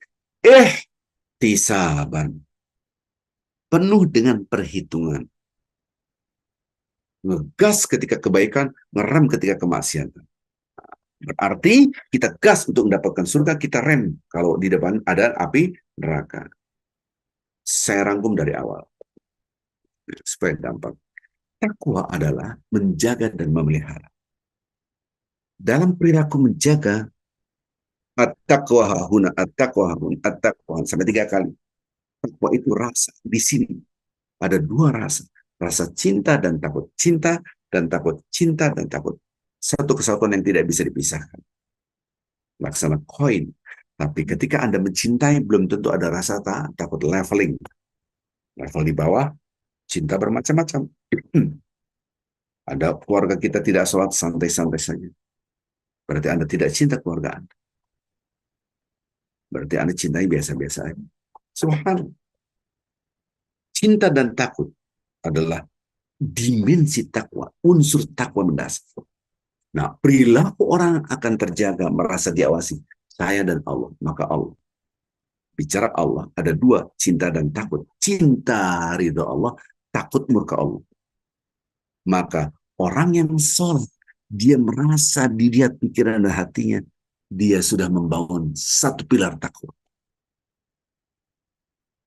Tisaban. Penuh dengan perhitungan. Ngegas ketika kebaikan, ngerem ketika kemaksiatan. Berarti kita gas untuk mendapatkan surga, kita rem kalau di depan ada api neraka. Saya rangkum dari awal supaya dampak. Takwa adalah menjaga dan memelihara. Dalam perilaku menjaga, at-taqwa hahuna, at-taqwa hahuna, at-taqwa sampai 3 kali. Takwa itu rasa. Di sini ada 2 rasa. Rasa cinta dan takut. Cinta dan takut. Cinta dan takut. Satu kesatuan yang tidak bisa dipisahkan. Laksana koin. Tapi ketika Anda mencintai, belum tentu ada rasa takut. Leveling. Level di bawah, cinta bermacam-macam. Ada keluarga kita tidak sholat, santai-santai saja. Berarti Anda tidak cinta keluarga Anda. Berarti Anda cintai biasa-biasa aja. Subhanallah. Cinta dan takut adalah dimensi takwa, unsur takwa mendasar. Nah, perilaku orang akan terjaga, merasa diawasi. Saya dan Allah, maka Allah. Bicara Allah, ada 2, cinta dan takut. Cinta ridha Allah, takut murka Allah. Maka orang yang sholat, dia merasa dilihat pikiran dan hatinya, dia sudah membangun satu pilar takwa.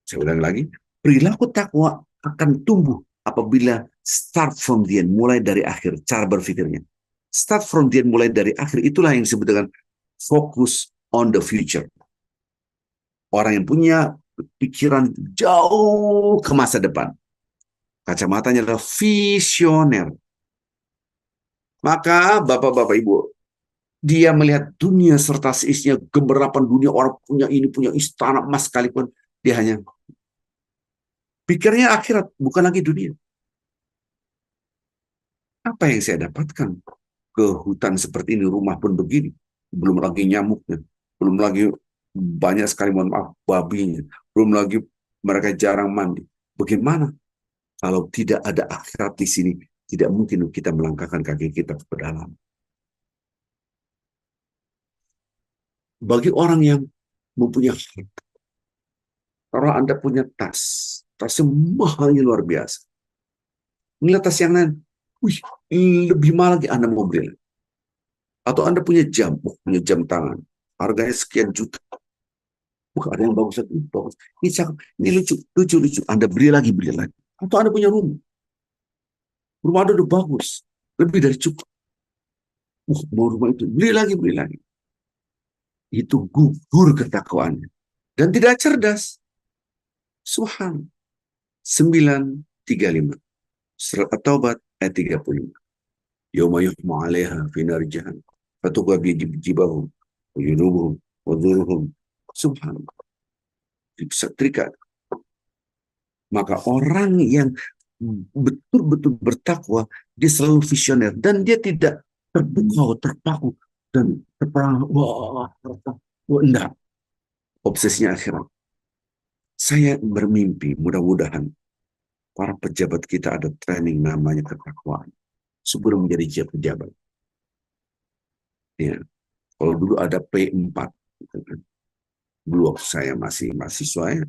Saya ulang lagi, perilaku takwa akan tumbuh apabila start from the end, mulai dari akhir, cara berpikirnya. Start from the end, mulai dari akhir, itulah yang disebut dengan focus on the future. Orang yang punya pikiran jauh ke masa depan. Kacamatanya adalah visioner. Maka Bapak-Bapak Ibu, dia melihat dunia serta seisinya, gemerlapan dunia, orang punya ini, punya istana emas sekalipun, dia hanya pikirnya akhirat, bukan lagi dunia. Apa yang saya dapatkan ke hutan seperti ini, rumah pun begini, belum lagi nyamuknya, belum lagi banyak sekali, mohon maaf, babinya, belum lagi mereka jarang mandi. Bagaimana kalau tidak ada akhirat di sini? Tidak mungkin kita melangkahkan kaki kita ke dalam. Bagi orang yang mempunyai harta, kalau Anda punya tasnya mahalnya luar biasa. Melihat tas yang lain, wih, lebih mahal lagi, Anda mau beli. Atau Anda punya jam tangan, harganya sekian juta. Bukan ada yang bagus, bagus. Ini cakep, ini lucu, lucu, lucu. Anda beli lagi, beli lagi. Atau Anda punya rumah, rumah Anda udah bagus, lebih dari cukup. Mau rumah itu, beli lagi, beli lagi. Itu gugur ketakwaannya dan tidak cerdas. Subhan 9:35 Surat At-Taubah ayat 35. Yauma yuhma 'alaiha fi nar jahannam fatuqa bi jibahum wa junubuhum wa dhuruhum. Subhanallah. Setrika. Maka orang yang betul-betul bertakwa, dia selalu visioner dan dia tidak terpukau, terpaku dan terperang. Wah, enggak. Obsesinya akhirat. Saya bermimpi, mudah-mudahan para pejabat kita ada training namanya ketakwaan sebelum menjadi pejabat. Ya, kalau dulu ada P4, gitu kan. Dulu waktu saya masih mahasiswa ya,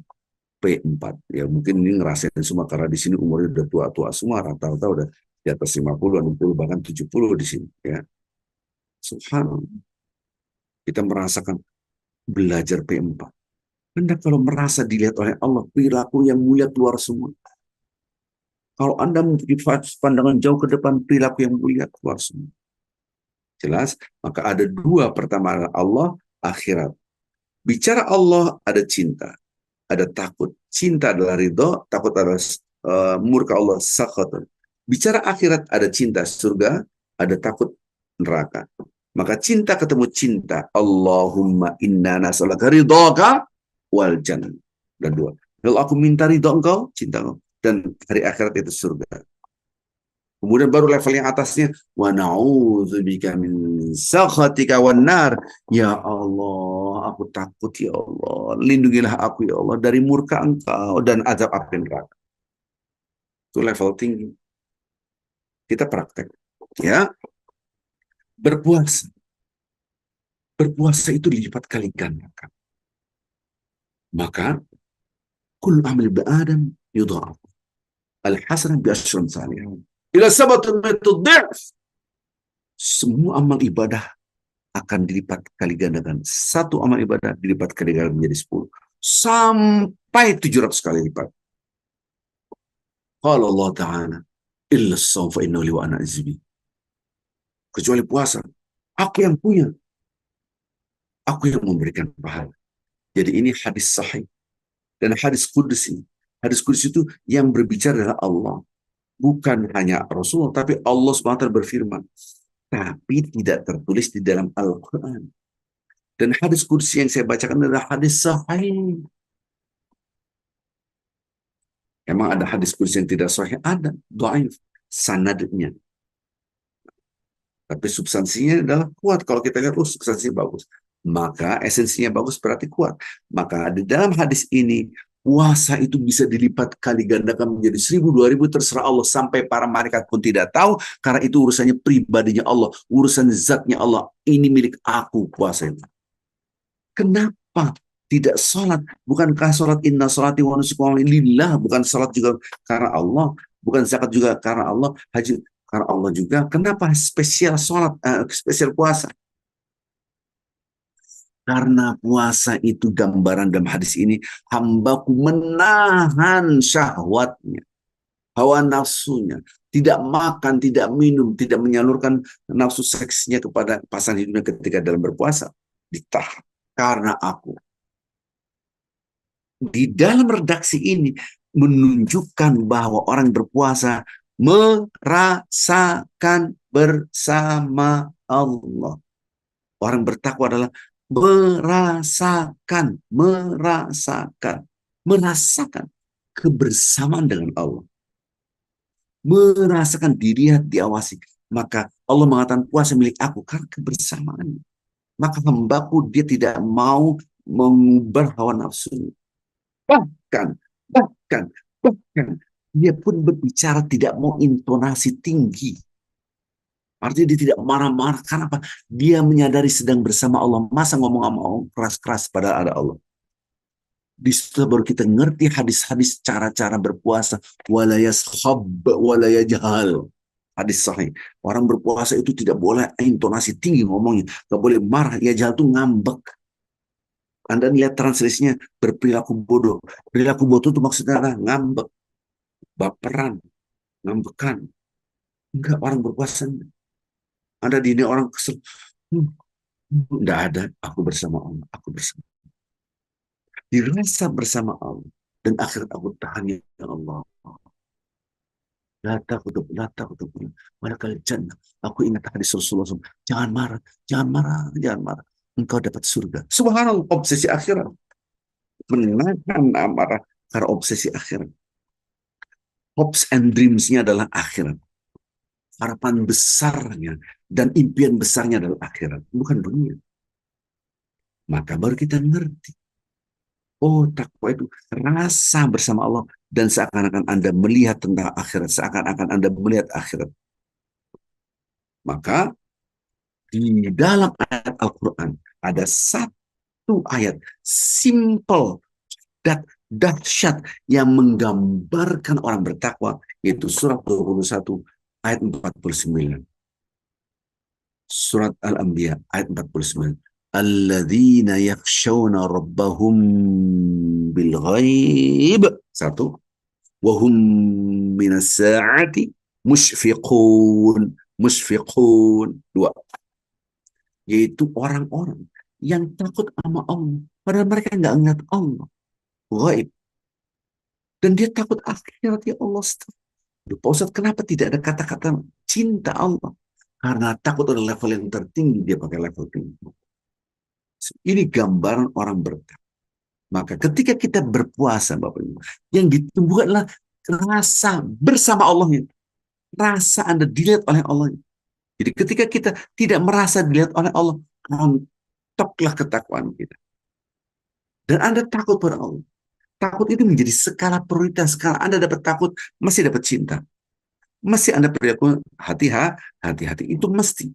P4. Ya mungkin ini ngerasain semua karena di sini umurnya udah tua-tua semua, rata-rata udah di atas 50, 60, bahkan 70 di sini. Ya, subhanallah. Kita merasakan belajar P4. Anda kalau merasa dilihat oleh Allah, perilaku yang mulia keluar semua. Kalau Anda memiliki pandangan jauh ke depan, perilaku yang mulia keluar semua. Jelas? Maka ada dua. Pertama Allah, akhirat. Bicara Allah ada cinta, ada takut. Cinta adalah ridho, takut adalah murka Allah, sakhatun. Bicara akhirat ada cinta surga, ada takut neraka. Maka cinta ketemu cinta. Allahumma inna nas'aluka ridhaka wal jannah. Dan dua. Lalu aku minta ridho engkau, cinta engkau. Dan hari akhirat itu surga. Kemudian baru level yang atasnya, wa na'udzubika min sakhatika wan nar. Ya Allah, aku takut ya Allah. Lindungilah aku ya Allah dari murka engkau dan azab api neraka. Itu level tinggi. Kita praktek. Ya, berpuasa. Berpuasa itu dilipat kali gandakan. Maka, kul amal Adam yudha'af. Al-hasanah bi asyrin salih. Ila sabatun mitudhif. Semua amal ibadah akan dilipat kali gandakan. Satu amal ibadah dilipat kali gandakan menjadi 10. Sampai 700 kali lipat. Qala Allah Ta'ala, illa as-sawm fa innahu li wa ana azbi. Kecuali puasa. Aku yang punya. Aku yang memberikan pahala. Jadi ini hadis sahih. Dan hadis qudsi. Hadis qudsi itu yang berbicara adalah Allah. Bukan hanya Rasulullah, tapi Allah SWT berfirman. Tapi tidak tertulis di dalam Al-Quran. Dan hadis qudsi yang saya bacakan adalah hadis sahih. Emang ada hadis qudsi yang tidak sahih? Ada. Dhaif. Sanadnya. Tapi substansinya adalah kuat. Kalau kita lihat, substansinya bagus. Maka esensinya bagus berarti kuat. Maka di dalam hadis ini, puasa itu bisa dilipat kali gandakan menjadi 1000, 2000, terserah Allah. Sampai para malaikat pun tidak tahu, karena itu urusannya pribadinya Allah. Urusan zatnya Allah. Ini milik aku puasa itu. Kenapa tidak sholat? Bukankah sholat inna sholati wa nusuki wa lillah? Bukan sholat juga karena Allah. Bukan zakat juga karena Allah. Haji karena Allah juga. Kenapa spesial sholat, spesial puasa? Karena puasa itu gambaran dalam hadis ini, hambaku menahan syahwatnya, hawa nafsunya, tidak makan, tidak minum, tidak menyalurkan nafsu seksnya kepada pasangan hidupnya ketika dalam berpuasa. Ditahan karena aku. Di dalam redaksi ini menunjukkan bahwa orang berpuasa merasakan bersama Allah. Orang bertakwa adalah merasakan kebersamaan dengan Allah, merasakan dilihat, diawasi. Maka Allah mengatakan puasa milik aku karena kebersamaan. Maka hambaku dia tidak mau mengubah hawa nafsunya. Bahkan dia pun berbicara tidak mau intonasi tinggi. Artinya dia tidak marah-marah. Kenapa? Dia menyadari sedang bersama Allah. Masa ngomong-ngomong keras-keras pada ada Allah. Di situ baru kita ngerti hadis-hadis cara-cara berpuasa. Wala yashab wala yajhal. Hadis sahih. Orang berpuasa itu tidak boleh intonasi tinggi ngomongnya. Gak boleh marah. Yajhal itu ngambek. Anda lihat translasinya berperilaku bodoh. Perilaku bodoh itu maksudnya adalah ngambek, baperan, ngambekan. Enggak, orang berpuasa. Anda di ini orang kesel. Hmm, enggak ada. Aku bersama Allah. Aku bersama. Dirasa bersama Allah. Dan akhirat aku tahan ya Allah. La takutub, la takutub. Walakal jannah. Aku ingat hadis Rasulullah SAW. Jangan marah, jangan marah, jangan marah. Engkau dapat surga. Subhanallah, obsesi akhirat. Menahan amarah karena obsesi akhirat. Hopes and dreams-nya adalah akhirat. Harapan besarnya dan impian besarnya adalah akhirat. Bukan dunia. Maka baru kita ngerti. Oh, takwa itu rasa bersama Allah. Dan seakan-akan Anda melihat tentang akhirat. Seakan-akan Anda melihat akhirat. Maka di dalam ayat Al-Quran ada satu ayat simple dan dahsyat yang menggambarkan orang bertakwa, yaitu surat 21 ayat 49. Surat Al-Anbiya ayat 49. Alladzina yakhshawna rabbahum bil ghaib. Satu. Wahum minas sa'ati musyfiqun. Musyfiqun. Dua. Yaitu orang-orang yang takut sama Allah. Padahal mereka nggak ngeliat Allah. Ghaib. Dan dia takut akhirat, ya Allah. Pak Ustadz, kenapa tidak ada kata-kata cinta Allah? Karena takut adalah level yang tertinggi, dia pakai level tinggi. Ini gambaran orang bertakwa. Maka ketika kita berpuasa, Bapak Ibu, yang ditumbuhkan adalah rasa bersama Allah. Rasa Anda dilihat oleh Allah. Jadi ketika kita tidak merasa dilihat oleh Allah, rontoklah ketakwaan kita. Dan Anda takut pada Allah. Takut itu menjadi skala prioritas. Kalau Anda dapat takut, masih dapat cinta. Masih Anda perilaku hati-hati. Itu mesti.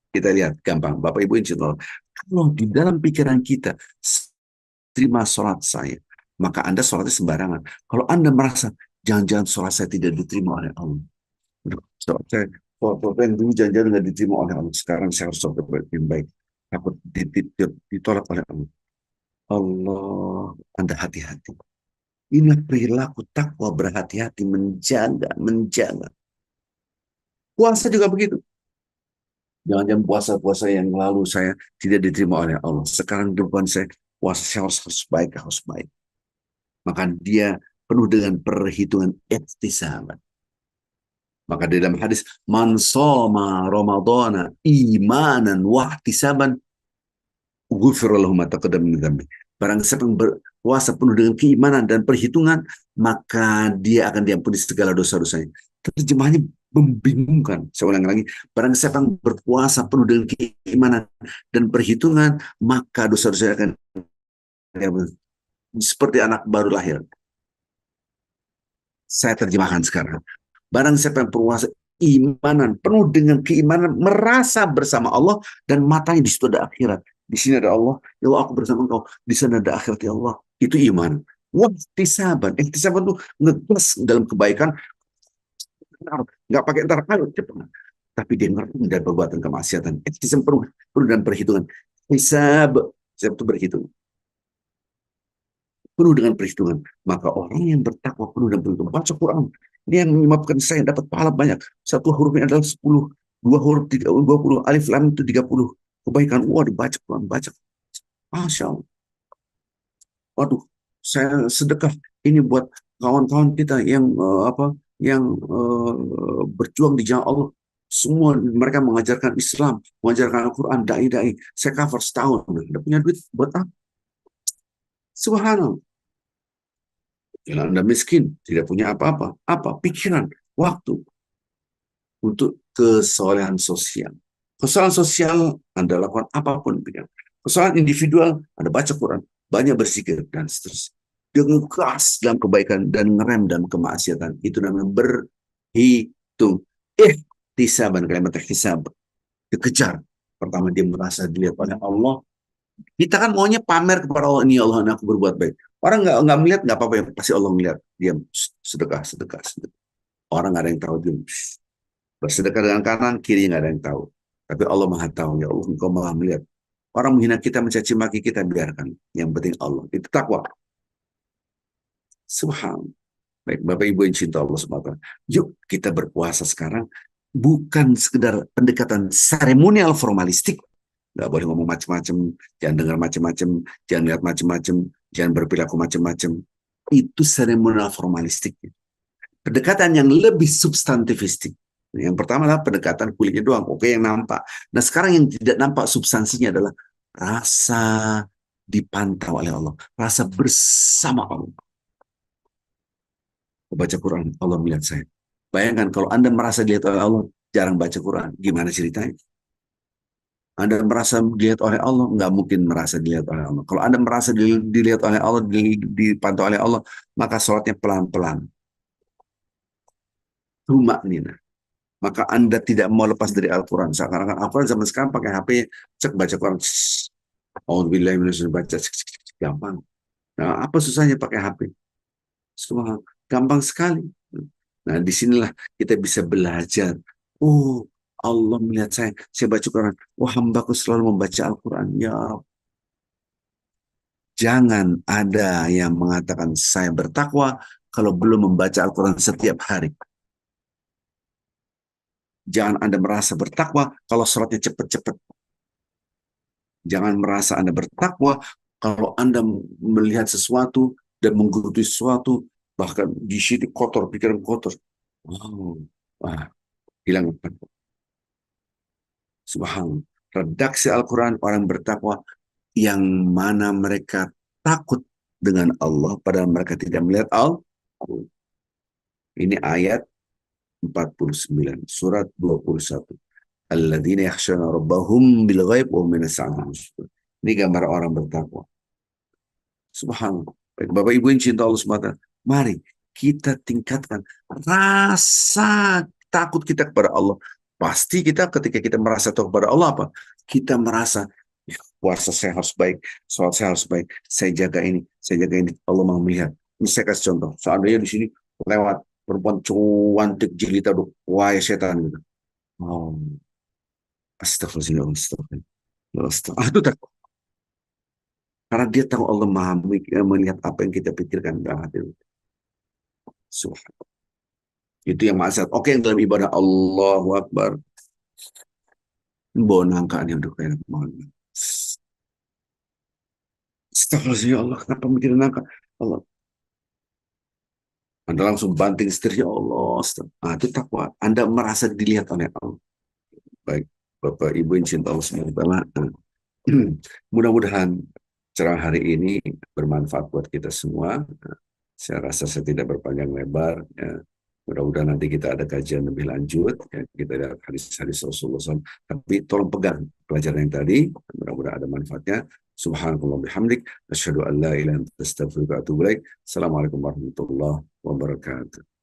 Kita lihat gampang. Bapak Ibu insya Allah. Kalau di dalam pikiran kita, terima sholat saya, maka Anda sholatnya sembarangan. Kalau Anda merasa, jangan-jangan sholat saya tidak diterima oleh Allah. Sholat saya, yang dulu jangan-jangan tidak diterima oleh Allah. Sekarang saya harus sholat yang baik. Takut ditolak oleh Allah. Allah, Anda hati-hati. Inilah perilaku takwa, berhati-hati, menjaga. Puasa juga begitu. Jangan-jangan puasa-puasa yang lalu saya tidak diterima oleh Allah. Sekarang depan saya, puasa saya harus baik. Maka dia penuh dengan perhitungan ihtisaban. Maka di dalam hadis, man shoma ramadhana imanan wa ihtisaban ghufira lahu ma taqaddama min dzambi. Barang siapa yang berpuasa penuh dengan keimanan dan perhitungan, maka dia akan diampuni segala dosa-dosanya. Terjemahannya membingungkan. Saya ulang lagi, barang siapa yang berpuasa penuh dengan keimanan dan perhitungan, maka dosa-dosanya akan diampuni. Seperti anak baru lahir. Saya terjemahkan sekarang. Barang siapa yang berpuasa imanan, penuh dengan keimanan, merasa bersama Allah, dan matanya di situ ada akhirat. Di sini ada Allah, ya Allah aku bersama engkau. Di sana ada akhirat, ya Allah. Itu iman. Wahtisaban. Ihtisaban itu ngegas dalam kebaikan. Nggak pakai ntar ayo cepat. Tapi dia ngerti dan perbuatan kemaksiatan. Ihtisab penuh dan perhitungan. Hisab itu berhitung. Penuh dengan perhitungan. Maka orang yang bertakwa penuh dan perhitungan. Baca Quran. Ini yang menyebabkan saya dapat pahala banyak. Satu hurufnya adalah 10. Dua huruf 20. Alif lam itu 30. Kebaikan. Wah, dibaca Quran. Baca. Masya Allah. Waduh, saya sedekah ini buat kawan-kawan kita yang berjuang di jalan Allah. Semua mereka mengajarkan Islam, mengajarkan Al-Quran, dai-dai. Saya cover setahun. Tidak punya duit buat apa? Subhanallah. Kalau Anda miskin, tidak punya apa-apa. Apa? Pikiran, waktu untuk kesolehan sosial. Kesolehan sosial Anda lakukan apapun. Kesolehan individual, Anda baca Quran, banyak berzikir, dan seterusnya. Dengan keras dalam kebaikan dan ngerem dalam kemaksiatan. Itu namanya berhitung. Ihtisaban, kalimat ihtisab. Dikejar. Pertama dia merasa dilihat oleh Allah. Kita kan maunya pamer kepada Allah, ini Allah, aku berbuat baik. Orang nggak melihat, nggak apa-apa, yang pasti Allah melihat. Diam, sedekah. Orang nggak ada yang tahu, diam. Bersedekah dengan kanan, kiri nggak ada yang tahu. Tapi Allah Maha tahu, ya Allah, engkau maha melihat. Orang menghina kita, mencaci maki kita, biarkan. Yang penting Allah. Itu takwa. Subhanallah. Baik, Bapak Ibu yang cinta Allah SWT. Yuk kita berpuasa sekarang. Bukan sekedar pendekatan seremonial formalistik. Nggak boleh ngomong macam-macam, jangan dengar macam-macam, jangan lihat macam-macam, jangan berperilaku macam-macam. Itu seremonial formalistik. Pendekatan yang lebih substantifistik. Yang pertama adalah pendekatan kulitnya doang, oke, yang nampak. Nah sekarang yang tidak nampak substansinya adalah rasa dipantau oleh Allah, rasa bersama Allah. Baca Quran, Allah melihat saya. Bayangkan kalau Anda merasa dilihat oleh Allah, jarang baca Quran, gimana ceritanya? Anda merasa dilihat oleh Allah, nggak mungkin merasa dilihat oleh Allah. Kalau Anda merasa dilihat oleh Allah, dipantau oleh Allah, maka sholatnya pelan-pelan. Tumak nina. Maka Anda tidak mau lepas dari Al-Quran. Seakan-akan Al-Quran zaman sekarang pakai HP, cek baca Quran. Alhamdulillah, baca, gampang. Nah, apa susahnya pakai HP? Semua gampang sekali. Nah, disinilah kita bisa belajar. Oh, Allah melihat saya baca Quran. Oh, hambaku selalu membaca Al-Quran. Ya Rabb. Jangan ada yang mengatakan saya bertakwa kalau belum membaca Al-Quran setiap hari. Jangan Anda merasa bertakwa kalau sholatnya cepat-cepat. Jangan merasa Anda bertakwa kalau Anda melihat sesuatu dan menggerutu sesuatu, bahkan di situ kotor, pikiran kotor. Wow, wah, hilang. Subhanallah. Redaksi Al-Quran orang bertakwa yang mana mereka takut dengan Allah padahal mereka tidak melihat Allah. Ini ayat 49, surat 21. Alladzina yakhshawna rabbahum bil ghaib wa hum minas sa'ati musyfiqun. Ini gambar orang bertakwa. Subhanallah. Baik, Bapak Ibu yang cinta Allah SWT, mari kita tingkatkan rasa takut kita kepada Allah. Pasti kita ketika kita merasa takut kepada Allah apa? Kita merasa "Ya, puasa saya harus baik, sholat saya harus baik, saya jaga ini, saya jaga ini. Allah mau melihat. Ini saya kasih contoh. Seandainya di sini lewat perempuan cantik jelita, wah ya setan gitu. Oh, astagfirullah, astagfirullah, astagfirullah. Itu takut. Karena dia tahu Allah maha melihat apa yang kita pikirkan dalam hati. Subhanallah. Itu yang maksud. Oke, yang dalam ibadah Allahu Akbar. Bawa nangka nih udah kayak banget. Astagfirullah, ya Allah, kenapa mikirin nangka? Allah. Anda langsung banting setir, ya Allah. Nah, itu takwa. Anda merasa dilihat oleh Allah. Baik, Bapak Ibu yang cinta Allah SWT. Mudah-mudahan cerah hari ini bermanfaat buat kita semua. Saya rasa saya tidak berpanjang lebar. Ya. Mudah-mudahan nanti kita ada kajian lebih lanjut. Ya. Kita lihat hadis-hadis Rasulullah SAW. Tapi tolong pegang pelajaran yang tadi. Mudah-mudahan ada manfaatnya. Subhanallah bihamdik. Asyhadu an la ilaha illa anta astaghfiruka wa atubu ilaik. Assalamualaikum warahmatullahi wabarakatuh.